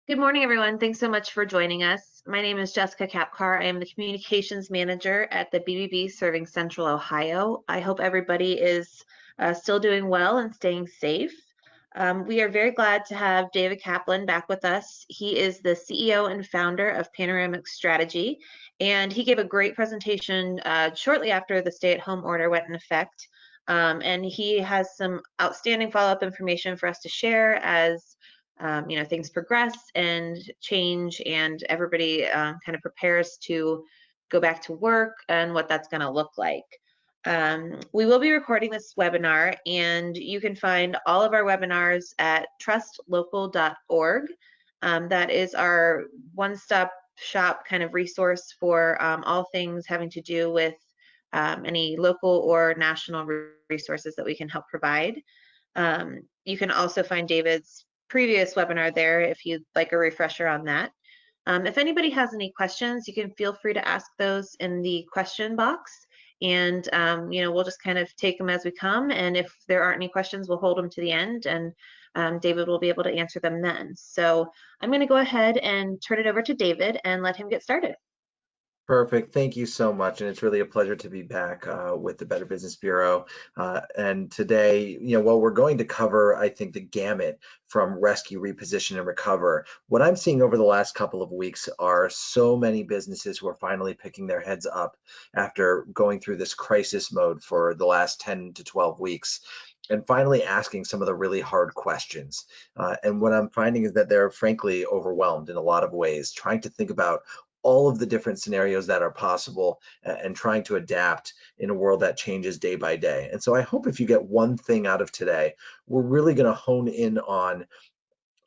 Good morning, everyone. Thanks so much for joining us. My name is Jessica Kapkar. I am the Communications Manager at the BBB serving Central Ohio. I hope everybody is still doing well and staying safe. We are very glad to have David Kaplan back with us. He is the CEO and founder of Panoramic Strategy, and he gave a great presentation shortly after the stay-at-home order went in effect. And he has some outstanding follow-up information for us to share as things progress and change, and everybody kind of prepares to go back to work and what that's going to look like. We will be recording this webinar, and you can find all of our webinars at trustlocal.org. That is our one-stop shop kind of resource for all things having to do with any local or national resources that we can help provide. You can also find David's previous webinar there if you'd like a refresher on that. If anybody has any questions, you can feel free to ask those in the question box, and we'll just kind of take them as we come, and if there aren't any questions, we'll hold them to the end, and David will be able to answer them then. So I'm going to go ahead and turn it over to David and let him get started. Perfect. Thank you so much. And it's really a pleasure to be back with the Better Business Bureau. And today, what we're going to cover, I think, the gamut from rescue, reposition, and recover. What I'm seeing over the last couple of weeks are so many businesses who are finally picking their heads up after going through this crisis mode for the last 10 to 12 weeks. And finally asking some of the really hard questions. And what I'm finding is that they're frankly overwhelmed in a lot of ways, trying to think about all of the different scenarios that are possible and trying to adapt in a world that changes day by day. And so I hope if you get one thing out of today, we're really going to hone in on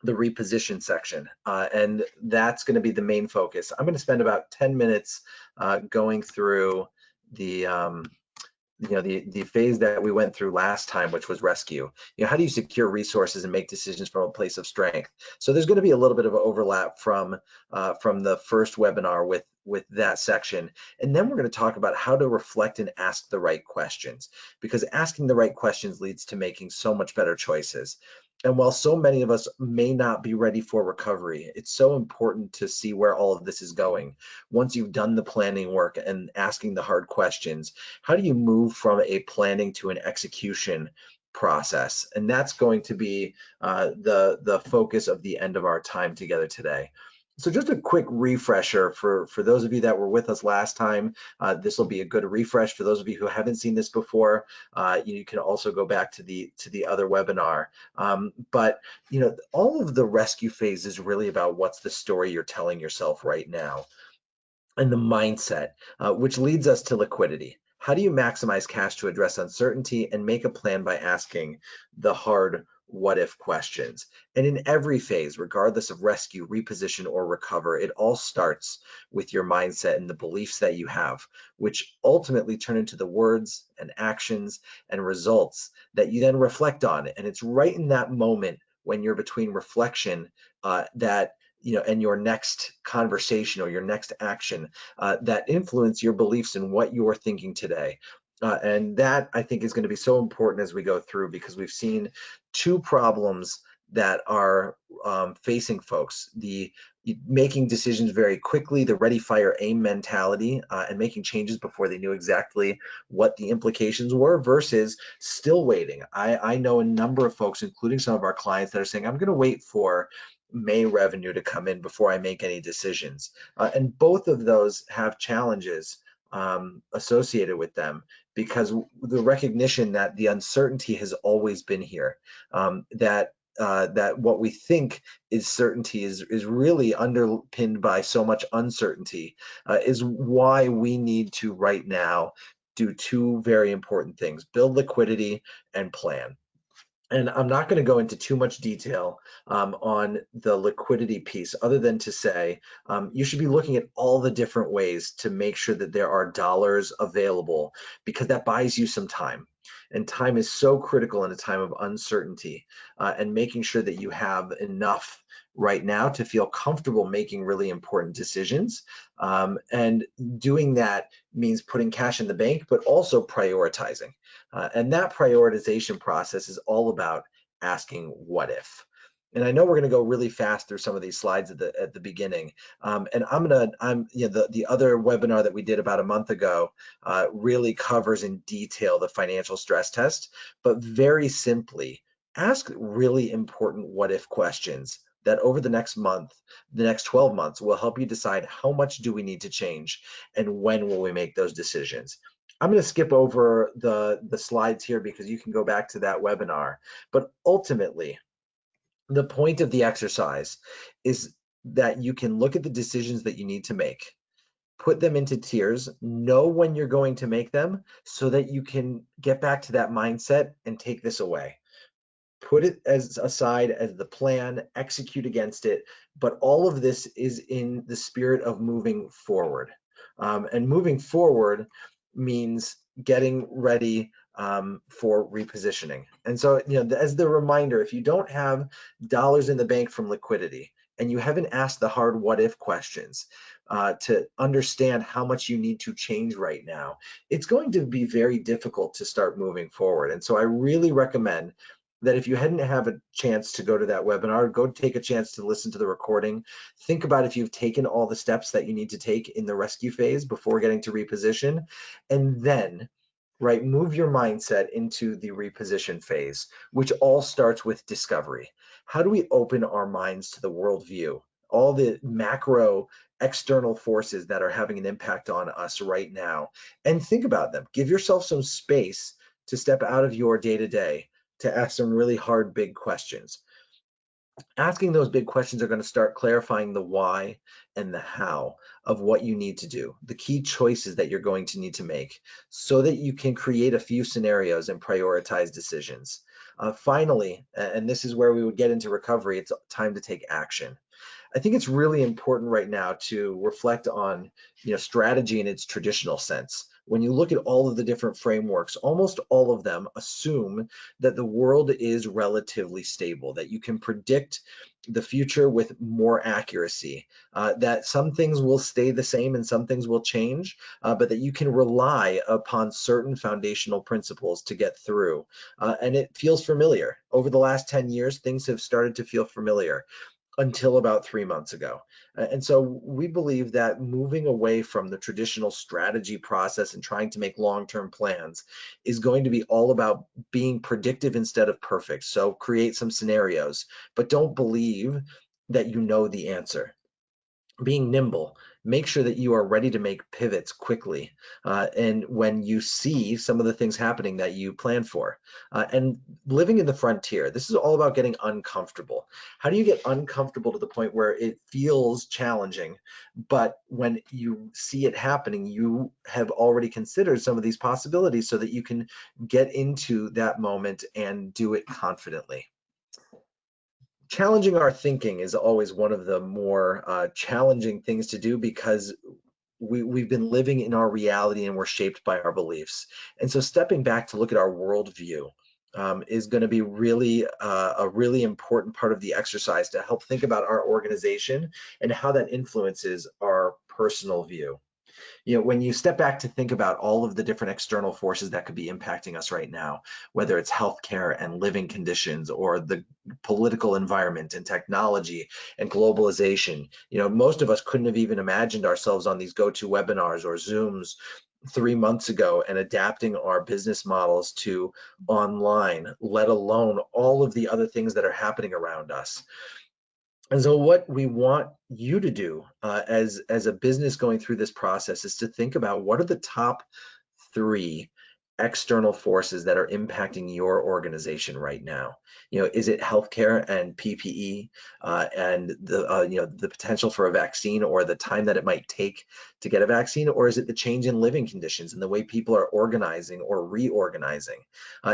the reposition section, and that's going to be the main focus. I'm going to spend about 10 minutes going through the the phase that we went through last time, which was rescue. How do you secure resources and make decisions from a place of strength? So there's going to be a little bit of overlap from the first webinar with that section. And then we're going to talk about how to reflect and ask the right questions, because asking the right questions leads to making so much better choices. And while so many of us may not be ready for recovery, it's so important to see where all of this is going. Once you've done the planning work and asking the hard questions, how do you move from a planning to an execution process? And that's going to be the focus of the end of our time together today. So just a quick refresher for those of you that were with us last time. This will be a good refresh for those of you who haven't seen this before. You can also go back to the other webinar. But all of the rescue phase is really about what's the story you're telling yourself right now, and the mindset, which leads us to liquidity. How do you maximize cash to address uncertainty and make a plan by asking the hard what if questions? And in every phase, regardless of rescue, reposition, or recover, it all starts with your mindset and the beliefs that you have, which ultimately turn into the words and actions and results that you then reflect on. And it's right in that moment when you're between reflection and your next conversation or your next action that influence your beliefs and what you're thinking today. And that, I think, is going to be so important as we go through, because we've seen two problems that are facing folks: the making decisions very quickly, the ready, fire, aim mentality, and making changes before they knew exactly what the implications were, versus still waiting. I know a number of folks, including some of our clients, that are saying, I'm going to wait for May revenue to come in before I make any decisions. And both of those have challenges associated with them, because the recognition that the uncertainty has always been here, that what we think is certainty is really underpinned by so much uncertainty, is why we need to right now do two very important things: build liquidity and plan. And I'm not going to go into too much detail on the liquidity piece, other than to say you should be looking at all the different ways to make sure that there are dollars available, because that buys you some time. And time is so critical in a time of uncertainty, and making sure that you have enough right now to feel comfortable making really important decisions. And doing that means putting cash in the bank, but also prioritizing. And that prioritization process is all about asking what if. And I know we're going to go really fast through some of these slides at the beginning. And the other webinar that we did about a month ago really covers in detail the financial stress test, but very simply, ask really important what if questions that over the next month, the next 12 months will help you decide how much do we need to change and when will we make those decisions. I'm going to skip over the slides here because you can go back to that webinar. But ultimately, the point of the exercise is that you can look at the decisions that you need to make, put them into tiers, know when you're going to make them so that you can get back to that mindset and take this away. Put it as aside as the plan, execute against it, but all of this is in the spirit of moving forward. And moving forward means getting ready for repositioning. And so, as the reminder, if you don't have dollars in the bank from liquidity and you haven't asked the hard what if questions to understand how much you need to change right now, it's going to be very difficult to start moving forward. And so I really recommend that if you hadn't have a chance to go to that webinar, go take a chance to listen to the recording. Think about if you've taken all the steps that you need to take in the rescue phase before getting to reposition, and then move your mindset into the reposition phase, which all starts with discovery. How do we open our minds to the worldview, all the macro external forces that are having an impact on us right now, and think about them. Give yourself some space to step out of your day-to-day to ask some really hard, big questions. Asking those big questions are going to start clarifying the why and the how of what you need to do, the key choices that you're going to need to make so that you can create a few scenarios and prioritize decisions. Finally, and this is where we would get into recovery, it's time to take action. I think it's really important right now to reflect on, strategy in its traditional sense. When you look at all of the different frameworks, almost all of them assume that the world is relatively stable, that you can predict the future with more accuracy, that some things will stay the same and some things will change, but that you can rely upon certain foundational principles to get through. And it feels familiar. Over the last 10 years, things have started to feel familiar until about 3 months ago. And so we believe that moving away from the traditional strategy process and trying to make long-term plans is going to be all about being predictive instead of perfect. So create some scenarios, but don't believe that you know the answer. Being nimble, make sure that you are ready to make pivots quickly and when you see some of the things happening that you plan for. And living in the frontier, this is all about getting uncomfortable. How do you get uncomfortable to the point where it feels challenging, but when you see it happening, you have already considered some of these possibilities so that you can get into that moment and do it confidently. Challenging our thinking is always one of the more challenging things to do because we've been living in our reality and we're shaped by our beliefs. And so stepping back to look at our worldview is going to be really a really important part of the exercise to help think about our organization and how that influences our personal view. When you step back to think about all of the different external forces that could be impacting us right now, whether it's healthcare and living conditions or the political environment and technology and globalization, most of us couldn't have even imagined ourselves on these go-to webinars or Zooms 3 months ago and adapting our business models to online, let alone all of the other things that are happening around us. And so what we want you to do as a business going through this process is to think about what are the top 3 external forces that are impacting your organization right now. Is it healthcare and PPE and the potential for a vaccine or the time that it might take to get a vaccine, or is it the change in living conditions and the way people are organizing or reorganizing?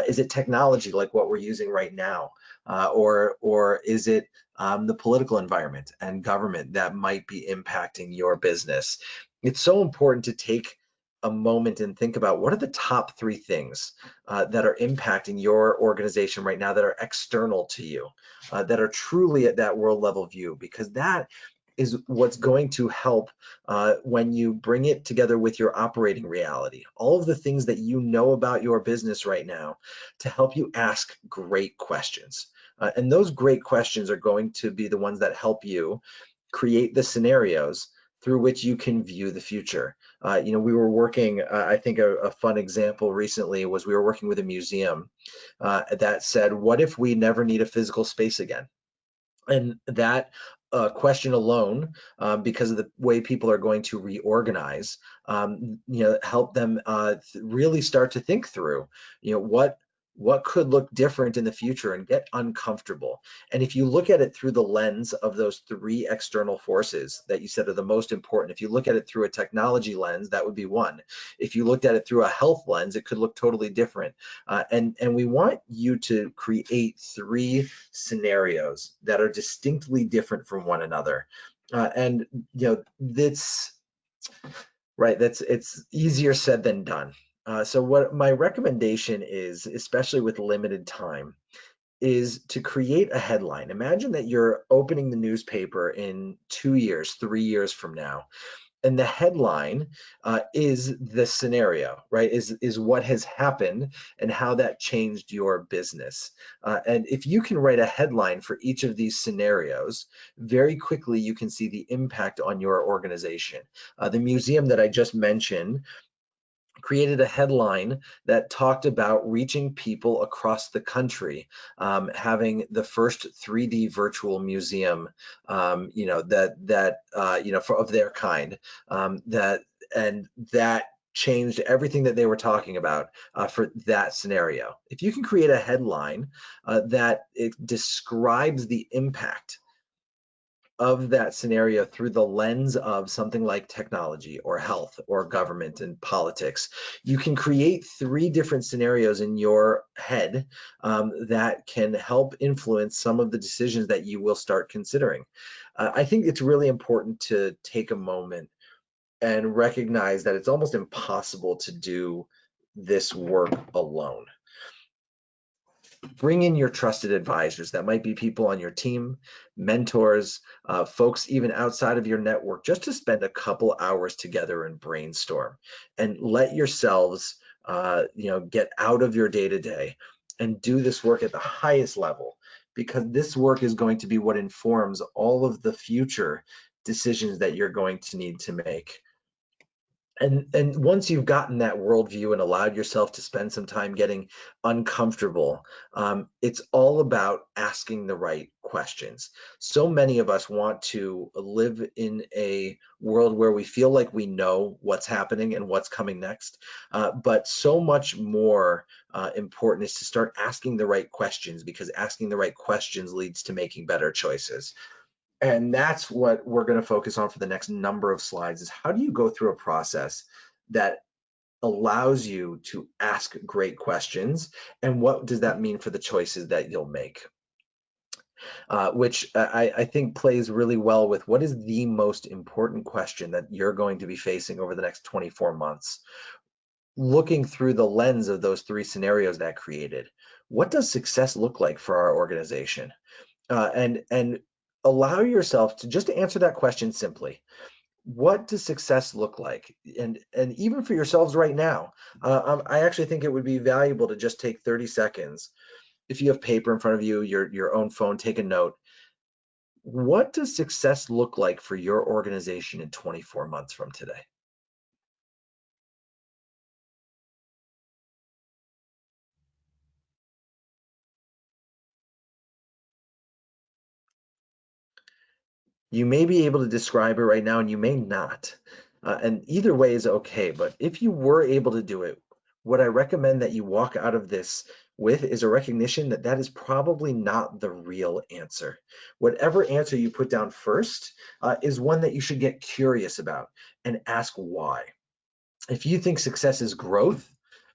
Is it technology like what we're using right now, or is it the political environment and government that might be impacting your business? It's so important to take a moment and think about what are the top 3 things that are impacting your organization right now that are external to you, that are truly at that world level view, because that is what's going to help when you bring it together with your operating reality, all of the things that you know about your business right now to help you ask great questions. And those great questions are going to be the ones that help you create the scenarios through which you can view the future. We were working, I think a fun example recently was we were working with a museum that said, what if we never need a physical space again? And that question alone, because of the way people are going to reorganize, help them really start to think through, what could look different in the future and get uncomfortable. And if you look at it through the lens of those three external forces that you said are the most important, if you look at it through a technology lens, that would be one. If you looked at it through a health lens, it could look totally different. And we want you to create three scenarios that are distinctly different from one another. And that's right, it's easier said than done. So what my recommendation is, especially with limited time, is to create a headline. Imagine that you're opening the newspaper in 2 years, 3 years from now, and the headline is the scenario, right? Is what has happened and how that changed your business. And if you can write a headline for each of these scenarios, very quickly you can see the impact on your organization. The museum that I just mentioned created a headline that talked about reaching people across the country, having the first 3D virtual museum, of their kind, that changed everything that they were talking about for that scenario. If you can create a headline that it describes the impact of that scenario through the lens of something like technology or health or government and politics, you can create three different scenarios in your head that can help influence some of the decisions that you will start considering. I think it's really important to take a moment and recognize that it's almost impossible to do this work alone. Bring in your trusted advisors. That might be people on your team, mentors, folks even outside of your network, just to spend a couple hours together and brainstorm and let yourselves get out of your day-to-day and do this work at the highest level, because this work is going to be what informs all of the future decisions that you're going to need to make. And once you've gotten that worldview and allowed yourself to spend some time getting uncomfortable, it's all about asking the right questions. So many of us want to live in a world where we feel like we know what's happening and what's coming next, but so much more important is to start asking the right questions, because asking the right questions leads to making better choices. And that's what we're going to focus on for the next number of slides, is how do you go through a process that allows you to ask great questions, and what does that mean for the choices that you'll make? Which I think plays really well with what is the most important question that you're going to be facing over the next 24 months. Looking through the lens of those three scenarios that created, what does success look like for our organization? And allow yourself to just answer that question simply. What does success look like? And even for yourselves right now, I actually think it would be valuable to just take 30 seconds. If you have paper in front of you, your own phone, take a note. What does success look like for your organization in 24 months from today? You may be able to describe it right now, and you may not. And either way is okay. But if you were able to do it, what I recommend that you walk out of this with is a recognition that that is probably not the real answer. Whatever answer you put down first is one that you should get curious about and ask why. If you think success is growth,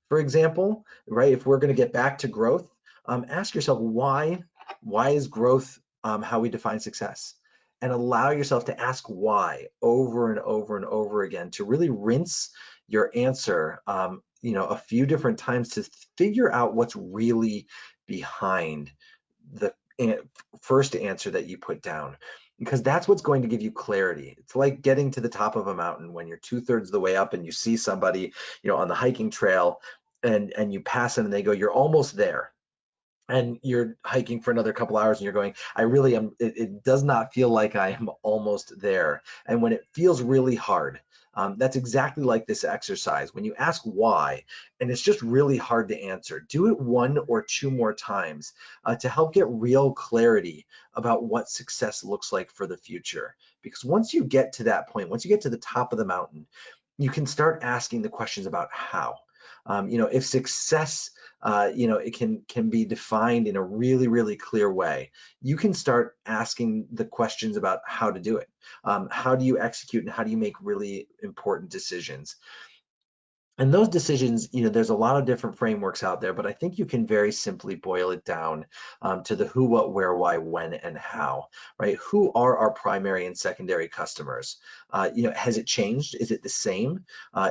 for example, right? If we're going to get back to growth, ask yourself why. Why is growth how we define success? And allow yourself to ask why over and over and over again, to really rinse your answer, a few different times to figure out what's really behind the first answer that you put down, because that's what's going to give you clarity. It's like getting to the top of a mountain when you're 2/3 the way up and you see somebody, on the hiking trail, and you pass them and they go, "You're almost there." and you're hiking for another couple hours and you're going, I really am, it does not feel like I am almost there. And when it feels really hard, that's exactly like this exercise. When you ask why, and it's just really hard to answer, do it 1 or 2 more times to help get real clarity about what success looks like for the future. Because once you get to that point, once you get to the top of the mountain, you can start asking the questions about how. If success it can be defined in a really clear way, you can start asking the questions about how to do it. How do you execute and how do you make really important decisions? And those decisions, there's a lot of different frameworks out there, but I think you can very simply boil it down to the who, what, where, why, when, and how, right? Who are our primary and secondary customers? Has it changed? Is it the same?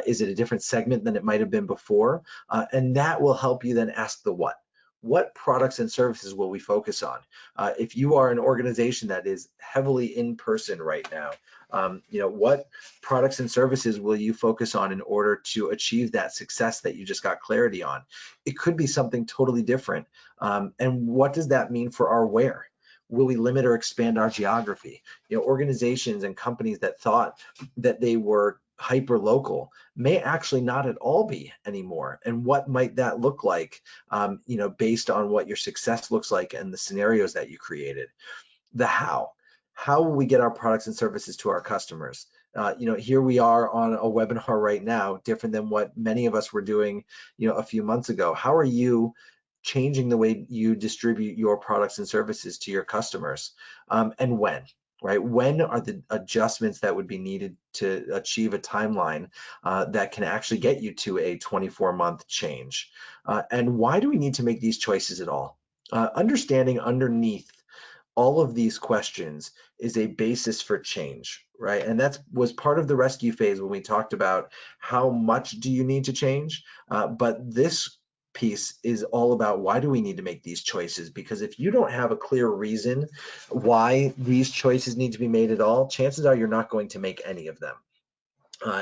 Is it a different segment than it might have been before? And that will help you then ask the what. What products and services will we focus on? If you are an organization that is heavily in person right now, what products and services will you focus on in order to achieve that success that you just got clarity on? It could be something totally different. And what does that mean for our where? Will we limit or expand our geography? Organizations and companies that thought that they were hyper local may actually not at all be anymore. And what might that look like, based on what your success looks like and the scenarios that you created? The how. How will we get our products and services to our customers? Here we are on a webinar right now, different than what many of us were doing, a few months ago. How are you changing the way you distribute your products and services to your customers? And when, right? When are the adjustments that would be needed to achieve a timeline that can actually get you to a 24-month change? And why do we need to make these choices at all? Understanding underneath all of these questions is a basis for change, right? And that was part of the rescue phase when we talked about how much do you need to change. But this piece is all about why do we need to make these choices? Because if you don't have a clear reason why these choices need to be made at all, chances are you're not going to make any of them.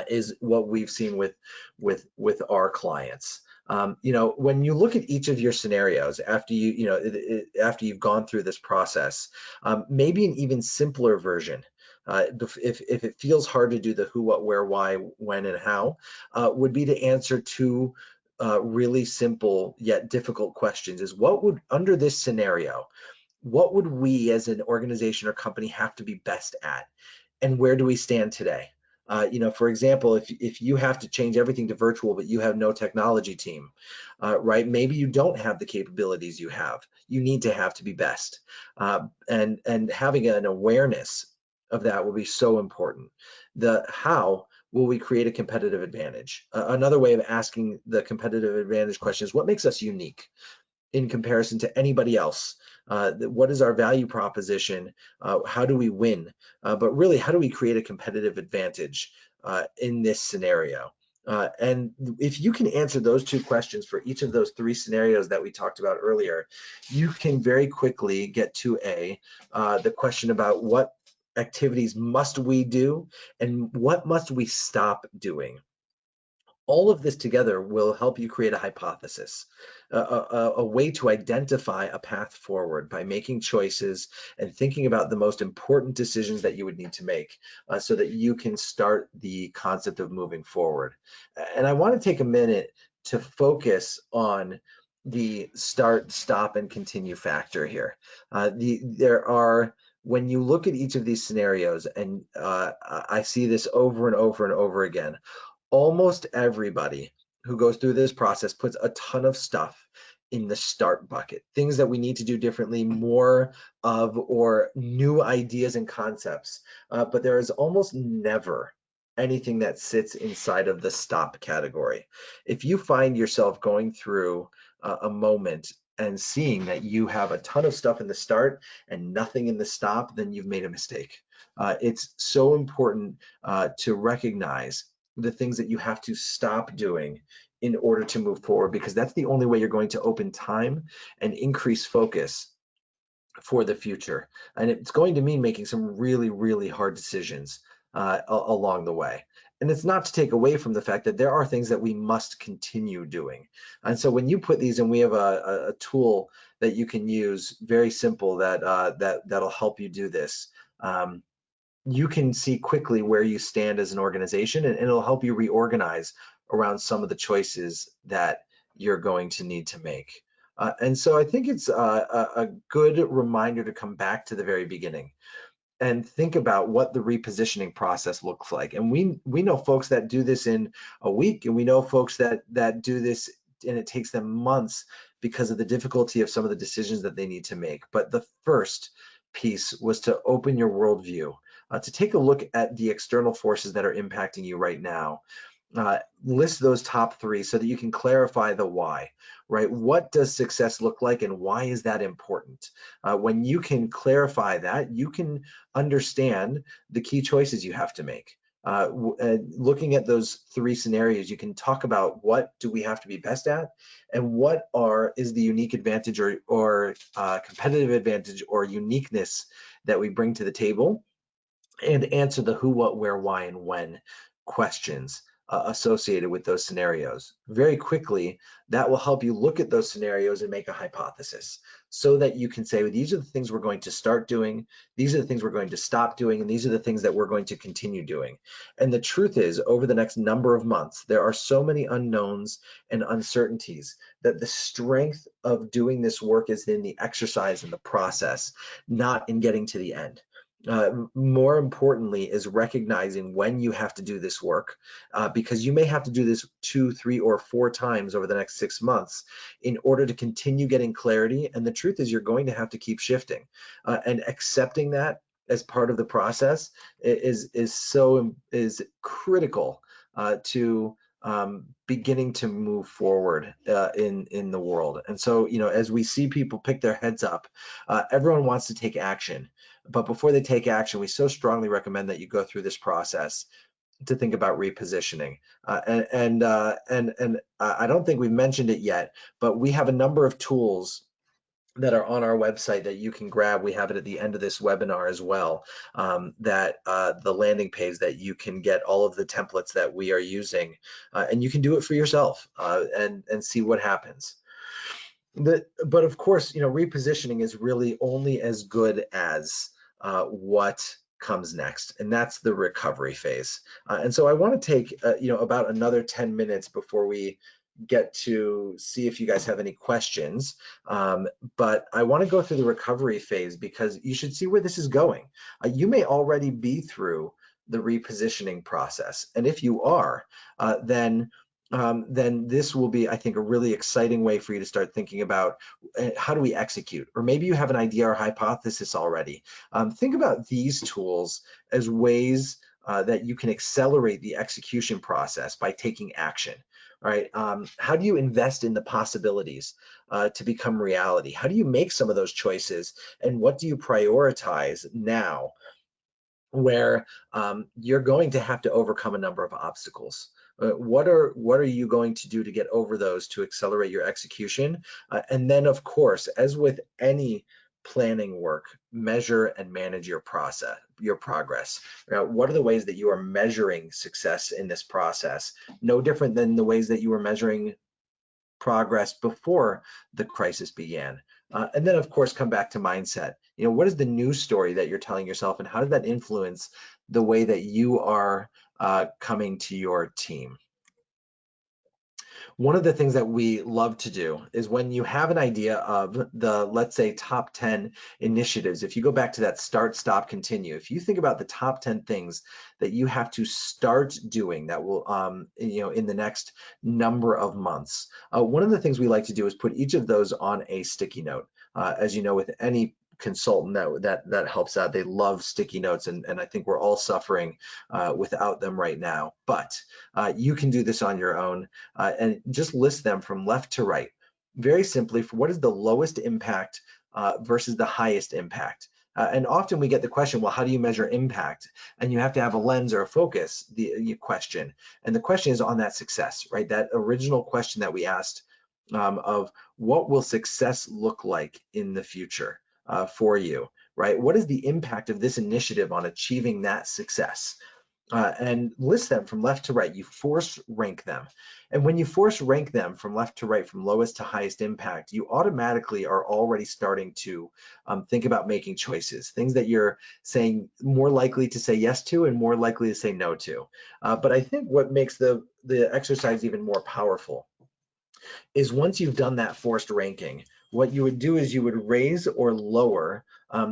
Is what we've seen with our clients. When you look at each of your scenarios after after you've gone through this process, maybe an even simpler version. If it feels hard to do the who, what, where, why, when, and how, would be to answer two really simple yet difficult questions: is what would, under this scenario, what would we as an organization or company have to be best at, and where do we stand today? For example, if you have to change everything to virtual, but you have no technology team, right? Maybe you don't have the capabilities you need to be best. And having an awareness of that will be so important. The how will we create a competitive advantage? Another way of asking the competitive advantage question is what makes us unique in comparison to anybody else? What is our value proposition? How do we win? But really, how do we create a competitive advantage in this scenario? And if you can answer those two questions for each of those three scenarios that we talked about earlier, you can very quickly get to the question about what activities must we do and what must we stop doing. All of this together will help you create a hypothesis, a way to identify a path forward by making choices and thinking about the most important decisions that you would need to make so that you can start the concept of moving forward. And I want to take a minute to focus on the start, stop, and continue factor here. When you look at each of these scenarios, and I see this over and over and over again, almost everybody who goes through this process puts a ton of stuff in the start bucket, things that we need to do differently, more of, or new ideas and concepts. But there is almost never anything that sits inside of the stop category. If you find yourself going through a moment and seeing that you have a ton of stuff in the start and nothing in the stop, then you've made a mistake. It's so important to recognize the things that you have to stop doing in order to move forward, because that's the only way you're going to open time and increase focus for the future. And it's going to mean making some really hard decisions along the way. And it's not to take away from the fact that there are things that we must continue doing. And so when you put these in, we have a tool that you can use, very simple, that'll help you do this. You can see quickly where you stand as an organization, and it'll help you reorganize around some of the choices that you're going to need to make. And so I think it's a good reminder to come back to the very beginning and think about what the repositioning process looks like. And we know folks that do this in a week, and we know folks that do this and it takes them months because of the difficulty of some of the decisions that they need to make. But the first piece was to open your worldview, to take a look at the external forces that are impacting you right now. List those top three so that you can clarify the why, right? What does success look like and why is that important? When you can clarify that, you can understand the key choices you have to make. Looking at those three scenarios, you can talk about what do we have to be best at and what is the unique advantage or competitive advantage or uniqueness that we bring to the table, and answer the who, what, where, why, and when questions associated with those scenarios. Very quickly, that will help you look at those scenarios and make a hypothesis so that you can say, well, these are the things we're going to start doing, these are the things we're going to stop doing, and these are the things that we're going to continue doing. And the truth is, over the next number of months, there are so many unknowns and uncertainties that the strength of doing this work is in the exercise and the process, not in getting to the end. More importantly is recognizing when you have to do this work, because you may have to do this 2, 3, or 4 times over the next 6 months in order to continue getting clarity. And the truth is, you're going to have to keep shifting, and accepting that as part of the process is critical to beginning to move forward in the world. And so, as we see people pick their heads up, everyone wants to take action. But before they take action, we so strongly recommend that you go through this process to think about repositioning. And I don't think we've mentioned it yet, but we have a number of tools that are on our website that you can grab. We have it at the end of this webinar as well, the landing page that you can get all of the templates that we are using, and you can do it for yourself and see what happens. But of course, repositioning is really only as good as what comes next, and that's the recovery phase. And so I want to take about another 10 minutes before we get to see if you guys have any questions. But I want to go through the recovery phase because you should see where this is going. You may already be through the repositioning process, and if you are, then this will be, I think, a really exciting way for you to start thinking about how do we execute? Or maybe you have an idea or hypothesis already. Think about these tools as ways that you can accelerate the execution process by taking action. All right, how do you invest in the possibilities to become reality? How do you make some of those choices? And what do you prioritize now where you're going to have to overcome a number of obstacles? What are you going to do to get over those to accelerate your execution? And then, of course, as with any planning work, measure and manage your progress. What are the ways that you are measuring success in this process? No different than the ways that you were measuring progress before the crisis began. And then, of course, come back to mindset. What is the news story that you're telling yourself, and how does that influence the way that you are coming to your team? One of the things that we love to do is when you have an idea of the, let's say, top 10 initiatives, if you go back to that start, stop, continue, if you think about the top 10 things that you have to start doing that will, in the next number of months, one of the things we like to do is put each of those on a sticky note. As you know, with any consultant that helps out, they love sticky notes, and I think we're all suffering without them right now. But you can do this on your own and just list them from left to right, very simply, for what is the lowest impact versus the highest impact. And often we get the question, well, how do you measure impact? And you have to have a lens or a focus, the question. And the question is on that success, right? That original question that we asked of what will success look like in the future for you, right? What is the impact of this initiative on achieving that success? and list them from left to right. You force rank them. And when you force rank them from left to right, from lowest to highest impact, you automatically are already starting to think about making choices, things that you're saying more likely to say yes to and more likely to say no to. But I think what makes the exercise even more powerful is once you've done that forced ranking, what you would do is you would raise or lower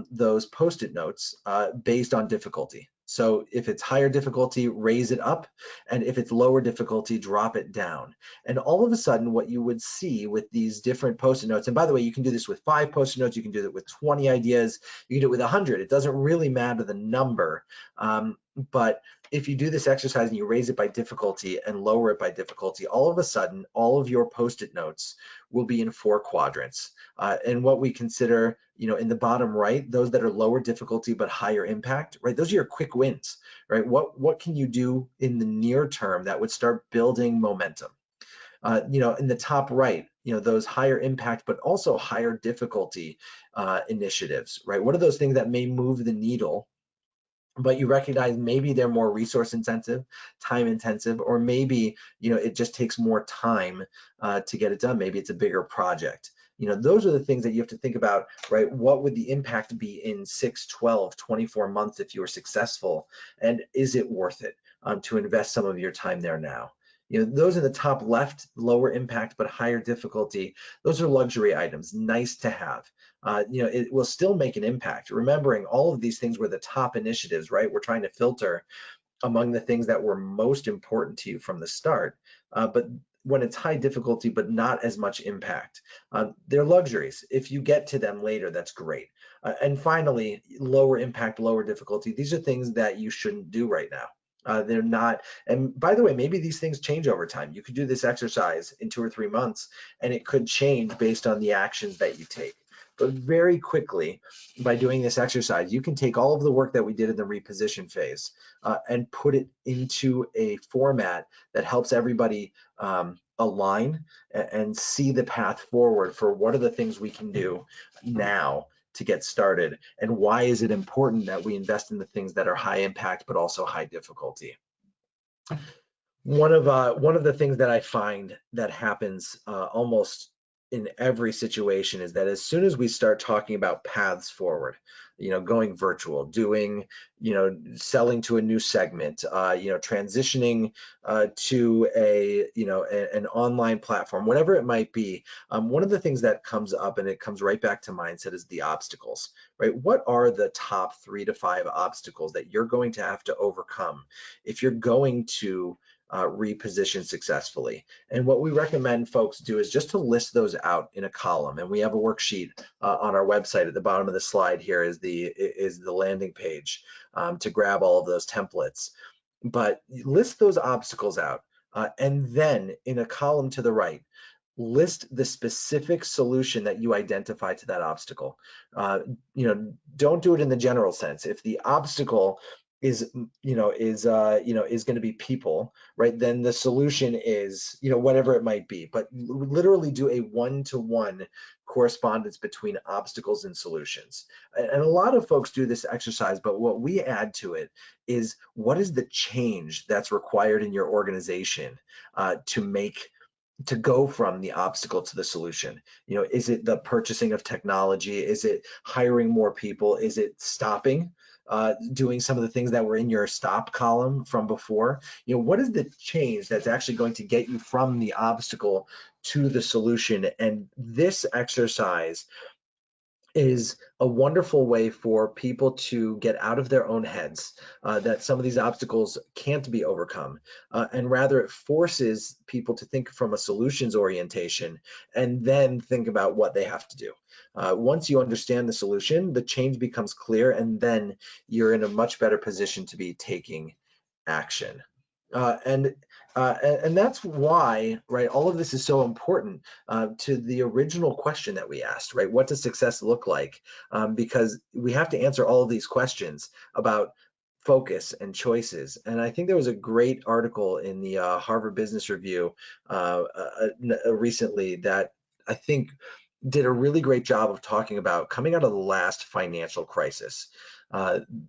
those post-it notes based on difficulty. So if it's higher difficulty, raise it up, and if it's lower difficulty, drop it down. And all of a sudden, what you would see with these different post-it notes, and by the way, you can do this with 5 post-it notes, you can do it with 20 ideas, you can do it with 100. It doesn't really matter the number, but if you do this exercise and you raise it by difficulty and lower it by difficulty, all of a sudden, all of your post-it notes will be in 4 quadrants. And what we consider, in the bottom right, those that are lower difficulty but higher impact, right? Those are your quick wins, right? What can you do in the near term that would start building momentum? In the top right, those higher impact but also higher difficulty initiatives, right? What are those things that may move the needle, but you recognize maybe they're more resource intensive, time intensive, or maybe it just takes more time to get it done. Maybe it's a bigger project. Those are the things that you have to think about, right? What would the impact be in 6, 12, 24 months if you were successful? And is it worth it to invest some of your time there now? Those in the top left, lower impact but higher difficulty, those are luxury items, nice to have. It will still make an impact. Remembering all of these things were the top initiatives, right? We're trying to filter among the things that were most important to you from the start. But when it's high difficulty but not as much impact, they're luxuries. If you get to them later, that's great. And finally, lower impact, lower difficulty. These are things that you shouldn't do right now. They're not, and by the way, maybe these things change over time. You could do this exercise in 2 or 3 months, and it could change based on the actions that you take. But very quickly, by doing this exercise, you can take all of the work that we did in the reposition phase and put it into a format that helps everybody align and see the path forward for what are the things we can do now to get started, and why is it important that we invest in the things that are high impact but also high difficulty. One of the things that I find that happens almost in every situation is that as soon as we start talking about paths forward, going virtual, doing, selling to a new segment, transitioning to an online platform, whatever it might be, one of the things that comes up, and it comes right back to mindset, is the obstacles, right? What are the top 3 to 5 obstacles that you're going to have to overcome if you're going to reposition successfully? And what we recommend folks do is just to list those out in a column. And we have a worksheet on our website. At the bottom of the slide here is the landing page to grab all of those templates. But list those obstacles out, and then in a column to the right, list the specific solution that you identify to that obstacle. Don't do it in the general sense. If the obstacle is going to be people, right? Then the solution is, whatever it might be, but literally do a one-to-one correspondence between obstacles and solutions. And a lot of folks do this exercise, but what we add to it is, what is the change that's required in your organization to go from the obstacle to the solution? Is it the purchasing of technology? Is it hiring more people? Is it stopping doing some of the things that were in your stop column from before? What is the change that's actually going to get you from the obstacle to the solution? And this exercise is a wonderful way for people to get out of their own heads that some of these obstacles can't be overcome, and rather it forces people to think from a solutions orientation and then think about what they have to do. Once you understand the solution, the change becomes clear, and then you're in a much better position to be taking action. And that's why, right, all of this is so important to the original question that we asked, right? What does success look like? Because we have to answer all of these questions about focus and choices. And I think there was a great article in the Harvard Business Review recently that I think did a really great job of talking about coming out of the last financial crisis.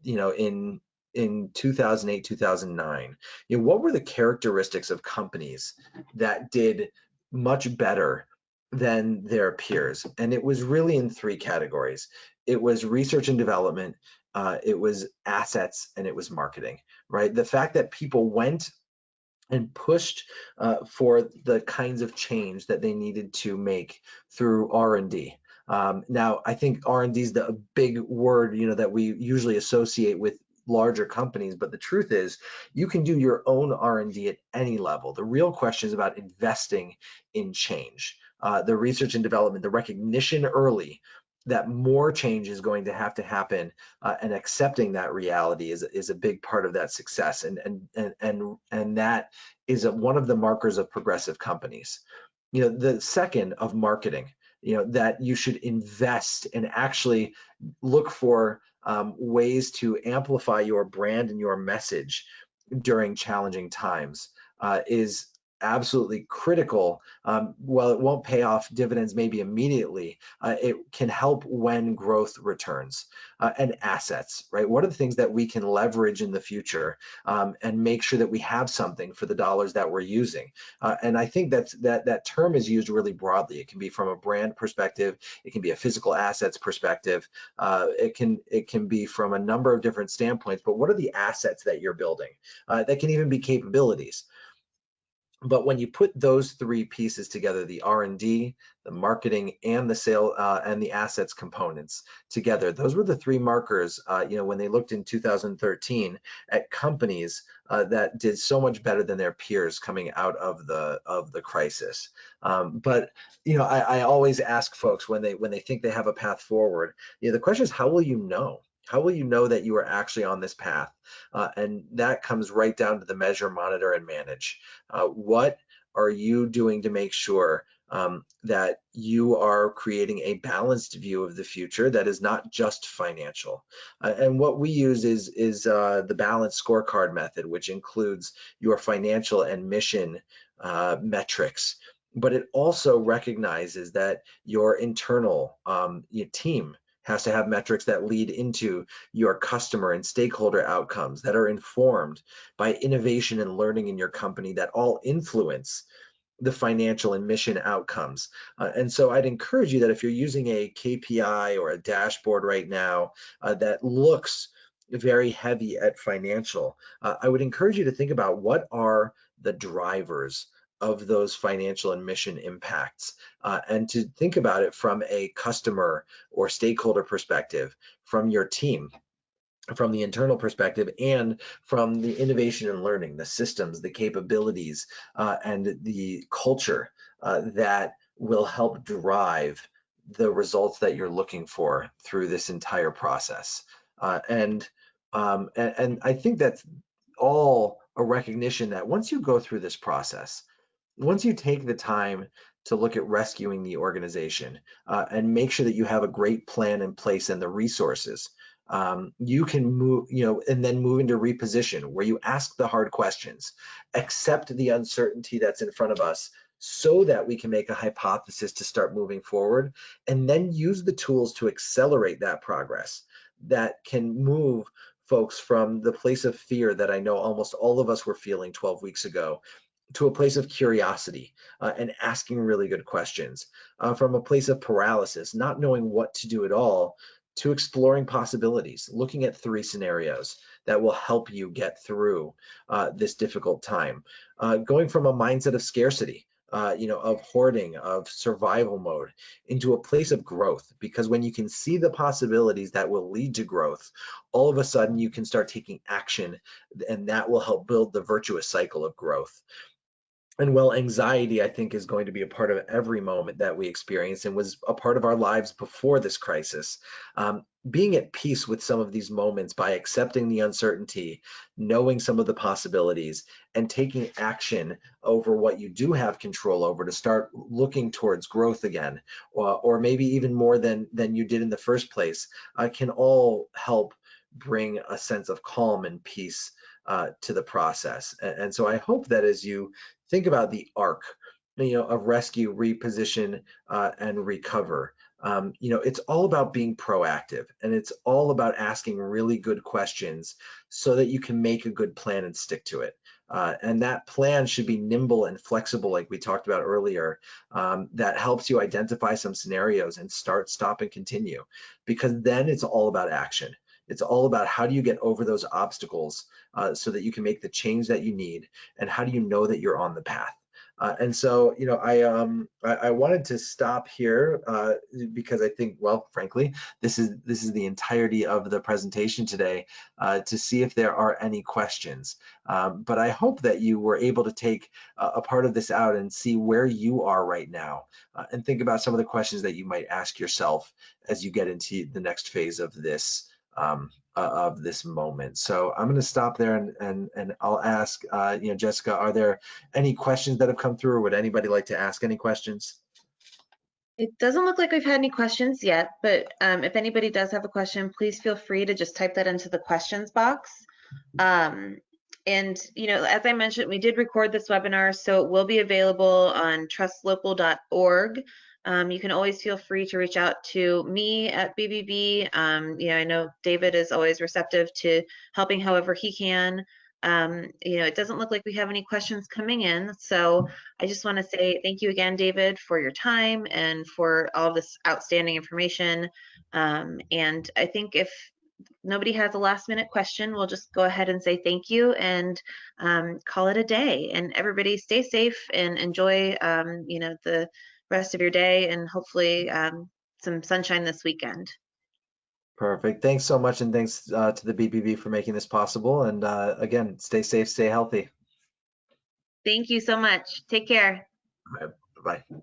In in 2008, 2009, what were the characteristics of companies that did much better than their peers? And it was really in three categories. It was research and development, it was assets, and it was marketing, right? The fact that people went and pushed for the kinds of change that they needed to make through R&D. Now, I think R&D is the big word, that we usually associate with larger companies, but the truth is you can do your own R&D at any level. The real question is about investing in change. The research and development, the recognition early that more change is going to happen, and accepting that reality is a big part of that success, and that is one of the markers of progressive companies. The second of marketing, that you should invest and actually look for ways to amplify your brand and your message during challenging times, is absolutely critical. While it won't pay off dividends maybe immediately, it can help when growth returns. And assets, right? What are the things that we can leverage in the future, and make sure that we have something for the dollars that we're using? And I think that term is used really broadly. It can be from a brand perspective, it can be a physical assets perspective, it can be from a number of different standpoints. But what are the assets that you're building? That can even be capabilities. But when you put those three pieces together, the R&D, the marketing, and the sale and the assets components together, those were the three markers, when they looked in 2013 at companies that did so much better than their peers coming out of the crisis. But I always ask folks when they think they have a path forward, the question is, how will you know? How will you know that you are actually on this path? And that comes right down to the measure, monitor, and manage. What are you doing to make sure that you are creating a balanced view of the future that is not just financial? And what we use is the balanced scorecard method, which includes your financial and mission metrics. But it also recognizes that your internal your team has to have metrics that lead into your customer and stakeholder outcomes that are informed by innovation and learning in your company that all influence the financial and mission outcomes. And so I'd encourage you that if you're using a KPI or a dashboard right now that looks very heavy at financial, I would encourage you to think about what are the drivers of those financial and mission impacts, and to think about it from a customer or stakeholder perspective, from your team, from the internal perspective, and from the innovation and learning, the systems, the capabilities, and the culture that will help drive the results that you're looking for through this entire process. And I think that's all a recognition that once you go through this process, once you take the time to look at rescuing the organization, and make sure that you have a great plan in place and the resources, you can move, and then move into reposition, where you ask the hard questions, accept the uncertainty that's in front of us so that we can make a hypothesis to start moving forward, and then use the tools to accelerate that progress that can move folks from the place of fear that I know almost all of us were feeling 12 weeks ago, to a place of curiosity, and asking really good questions, from a place of paralysis, not knowing what to do at all, to exploring possibilities, looking at three scenarios that will help you get through this difficult time, going from a mindset of scarcity, of hoarding, of survival mode, into a place of growth. Because when you can see the possibilities that will lead to growth, all of a sudden you can start taking action, and that will help build the virtuous cycle of growth. And while anxiety, I think, is going to be a part of every moment that we experience and was a part of our lives before this crisis, being at peace with some of these moments by accepting the uncertainty, knowing some of the possibilities, and taking action over what you do have control over to start looking towards growth again, or maybe even more than you did in the first place, can all help bring a sense of calm and peace to the process. And so I hope that as you think about the arc, of rescue, reposition, and recover, It's all about being proactive, and it's all about asking really good questions so that you can make a good plan and stick to it. And that plan should be nimble and flexible, like we talked about earlier. That helps you identify some scenarios and start, stop, and continue, because then it's all about action. It's all about how do you get over those obstacles so that you can make the change that you need, and how do you know that you're on the path. And so, I wanted to stop here because I think, well, frankly, this is the entirety of the presentation today, to see if there are any questions. But I hope that you were able to take a part of this out and see where you are right now, and think about some of the questions that you might ask yourself as you get into the next phase of this moment. So I'm going to stop there, and I'll ask, Jessica, are there any questions that have come through, or would anybody like to ask any questions? It doesn't look like we've had any questions yet, but if anybody does have a question, please feel free to just type that into the questions box. And, as I mentioned, we did record this webinar, so it will be available on trustlocal.org. You can always feel free to reach out to me at BBB. I know David is always receptive to helping however he can. It doesn't look like we have any questions coming in, so I just want to say thank you again, David, for your time and for all of this outstanding information. And I think if nobody has a last minute question, we'll just go ahead and say thank you and call it a day. And everybody stay safe and enjoy, the rest of your day, and hopefully some sunshine this weekend. Perfect. Thanks so much, and thanks to the BBB for making this possible. And again, stay safe, stay healthy. Thank you so much. Take care. All right, bye-bye.